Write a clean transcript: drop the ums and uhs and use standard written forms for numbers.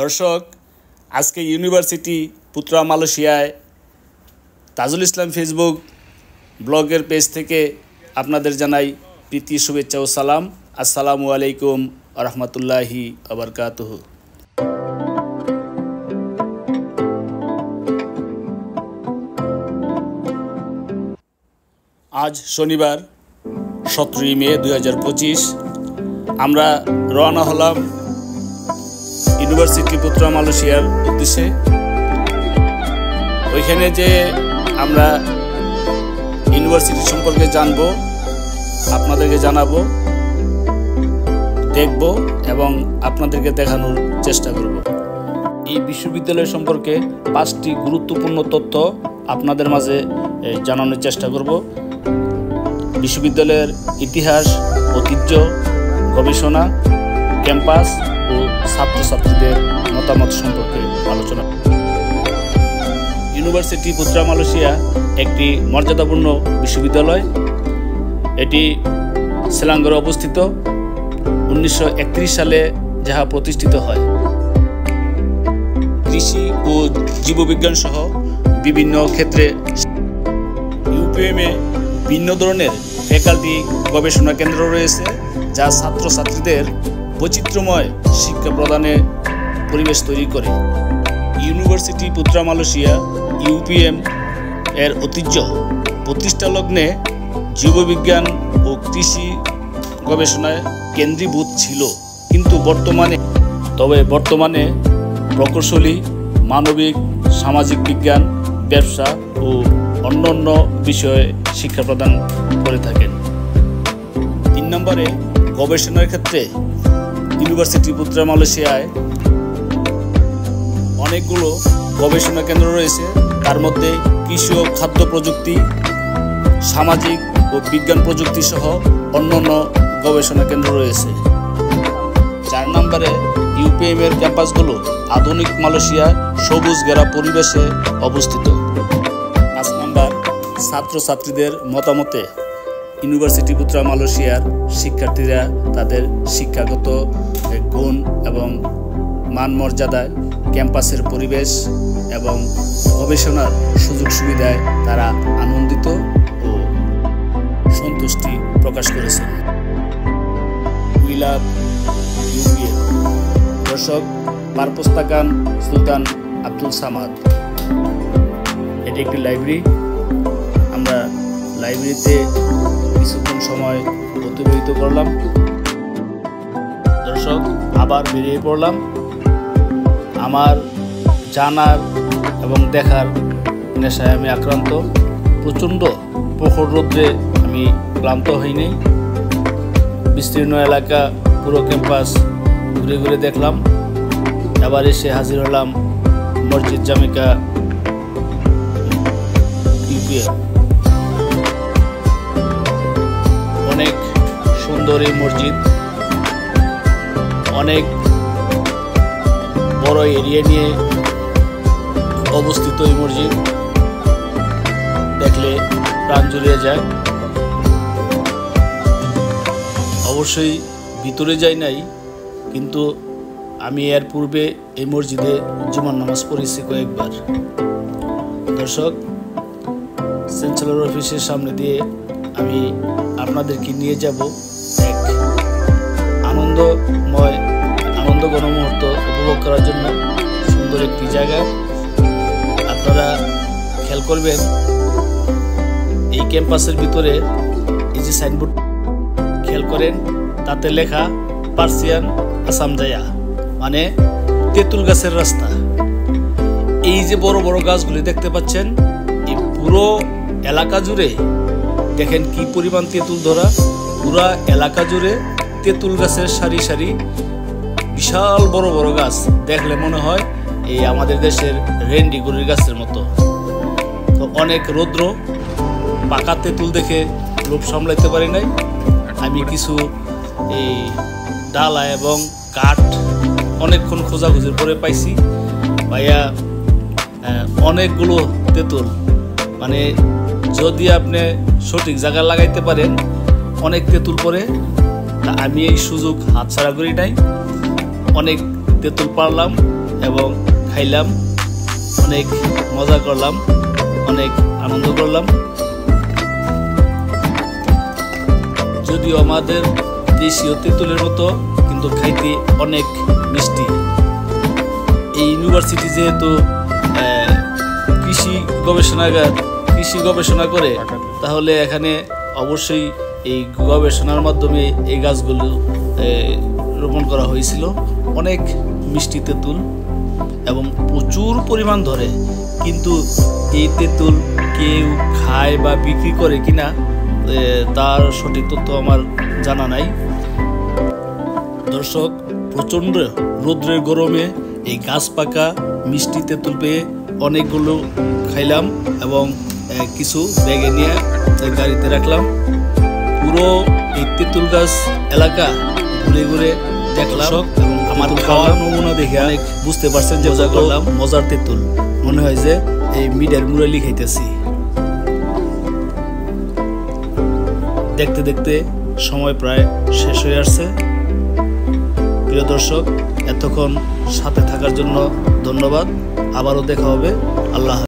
দর্শক, আজকে ইউনিভার্সিটি পুত্রা মালয়েশিয়ায় তাজুল ইসলাম ফেসবুক ব্লগের পেজ থেকে আপনাদের জানাই প্রীতি শুভেচ্ছা ও সালাম। আসসালামু আলাইকুম ওয়া রাহমাতুল্লাহি ওয়া বারাকাতুহু। আজ শনিবার 17 মে 2025 আমরা রওনা হলাম ইউনিভার্সিটি পুত্রা মালয়েশিয়ার উদ্দেশ্যে। ওইখানে যে আমরা ইউনিভার্সিটি সম্পর্কে জানবো, আপনাদেরকে জানাবো, দেখব এবং আপনাদেরকে দেখানোর চেষ্টা করব। এই বিশ্ববিদ্যালয় সম্পর্কে 5টি গুরুত্বপূর্ণ তথ্য আপনাদের মাঝে জানানোর চেষ্টা করব। বিশ্ববিদ্যালয়ের ইতিহাস, ঐতিহ্য, গবেষণা, ক্যাম্পাস ও ছাত্রছাত্রীদের মতামত সম্পর্কে আলোচনা। ইউনিভার্সিটি পুত্রা মালয়েশিয়া একটি মর্যাদাপূর্ণ বিশ্ববিদ্যালয়। এটি সেলাঙ্গরে অবস্থিত। 1931 সালে যাহা প্রতিষ্ঠিত হয়। কৃষি ও জীববিজ্ঞান সহ বিভিন্ন ক্ষেত্রে ইউপিএমে ভিন্ন ধরনের ফ্যাকাল্টি গবেষণা কেন্দ্র রয়েছে, যা ছাত্রছাত্রীদের বৈচিত্র্যময় শিক্ষা প্রদানের পরিবেশ তৈরি করে। ইউনিভার্সিটি পুত্রা মালয়েশিয়া ইউপিএম এর ঐতিহ্য প্রতিষ্ঠা লগ্নে জীববিজ্ঞান ও কৃষি গবেষণায় কেন্দ্রীভূত ছিল, কিন্তু বর্তমানে প্রকৌশলী, মানবিক, সামাজিক বিজ্ঞান, ব্যবসা ও অন্যান্য বিষয়ে শিক্ষা প্রদান করে থাকেন। 3 নম্বরে, গবেষণার ক্ষেত্রে ইউনিভার্সিটি পুত্রা মালয়েশিয়ায় অনেকগুলো গবেষণা কেন্দ্র রয়েছে। তার মধ্যে কৃষি ও খাদ্য প্রযুক্তি, সামাজিক ও বিজ্ঞান প্রযুক্তি সহ অন্যান্য গবেষণা কেন্দ্র রয়েছে। 4 নম্বরে, ইউপিএম এর ক্যাম্পাসগুলো আধুনিক মালয়েশিয়ায় সবুজ ঘেরা পরিবেশে অবস্থিত। 5 নম্বর, ছাত্রছাত্রীদের মতামতে ইউনিভার্সিটি পুত্রা মালয়েশিয়ার শিক্ষার্থীরা তাদের শিক্ষাগত গুণ এবং মান মর্যাদায়, ক্যাম্পাসের পরিবেশ এবং গবেষণার সুযোগ সুবিধায় তারা আনন্দিত ও সন্তুষ্টি প্রকাশ করেছেন। We love UPM. দর্শক, পারপোস্তাকান সুলতান আব্দুল সামাদ। এটি একটি লাইব্রেরি। আমরা লাইব্রেরিতে কিছুক্ষণ সময় অতিবাহিত করলাম। দর্শক, আবার বেরিয়ে পড়লাম। আমার জানার এবং দেখার নেশায় আমি আক্রান্ত। প্রচণ্ড প্রখর রৌদ্রে আমি ক্লান্ত হইনি। বিস্তীর্ণ এলাকা, পুরো ক্যাম্পাস ঘুরে ঘুরে দেখলাম। আবার এসে হাজির হলাম মসজিদ জামিকা ইউপিএম। অনেক সুন্দর এই মসজিদ, অনেক বড় এরিয়া নিয়ে অবস্থিত এই মসজিদ। দেখলে প্রাণ জুড়িয়ে যায়। অবশ্যই ভিতরে যাই নাই, কিন্তু আমি এর পূর্বে এই মসজিদে জুমার নামাজ পড়েছি কয়েকবার। দর্শক, চ্যান্সেলর অফিসের সামনে দিয়ে আমি আপনাদেরকে নিয়ে যাব এক আনন্দঘন মুহূর্ত উপভোগ করার জন্য। সুন্দর একটি জায়গা। আপনারা খেয়াল করবেন, এই ক্যাম্পাসের ভিতরে এই যে সাইনবোর্ড খেয়াল করেন, তাতে লেখা পার্সিয়ান আসাম জায়া, মানে তেঁতুল গাছের রাস্তা। এই যে বড় বড় গাছগুলি দেখতে পাচ্ছেন, এই পুরো এলাকা জুড়ে দেখেন কি পরিমাণ তেঁতুল ধরা। পুরা এলাকা জুড়ে তেঁতুল গাছের সারি সারি, বিশাল বড় বড় গাছ। দেখলে মনে হয় এই আমাদের দেশের রেন্ডিগুড়ির গাছের মতো। তো অনেক রৌদ্র, পাকা তেঁতুল দেখে লোভ সামলাইতে পারি নাই। আমি কিছু এই ডালা এবং কাঠ অনেকক্ষণ খোঁজাখুঁজির পরে পাইছি। ভাইয়া অনেকগুলো তেঁতুল, মানে যদি আপনি সঠিক জায়গায় লাগাইতে পারেন অনেক তেঁতুল পরে। তা আমি এই সুযোগ হাতছাড়া করি নাই। অনেক তেঁতুল পারলাম এবং খাইলাম, অনেক মজা করলাম, অনেক আনন্দ করলাম। যদিও আমাদের দেশীয় তেঁতুলের মতো, কিন্তু খাইতে অনেক মিষ্টি। এই ইউনিভার্সিটি যেহেতু কৃষি গবেষণাগার, কৃষি গবেষণা করে, তাহলে এখানে অবশ্যই এই গবেষণার মাধ্যমে এই গাছগুলো রোপণ করা হয়েছিল। অনেক মিষ্টি তেঁতুল এবং প্রচুর পরিমাণ ধরে, কিন্তু এই তেঁতুল কেউ খায় বা বিক্রি করে কিনা তার সঠিক তথ্য আমার জানা নাই। দর্শক, প্রচণ্ড রৌদ্রের গরমে এই গাছ পাকা মিষ্টি তেঁতুল পেয়ে অনেকগুলো খাইলাম এবং কিছু ব্যাগে নিয়ে গাড়িতে রাখলাম। পুরো এই তেঁতুল গাছ এলাকা ঘুরে ঘুরে দেখলাম এবং আমার খাওয়ার নমুনা দেখে অনেক বুঝতে পারছেন যে মজা করলাম। মজার তেঁতুল মনে হয় যে এই মিডের মুরালি খাইতেছি। দেখতে দেখতে সময় প্রায় শেষ হয়ে আসছে। প্রিয় দর্শক, এতক্ষণ সাথে থাকার জন্য ধন্যবাদ। আবারও দেখা হবে। আল্লাহ।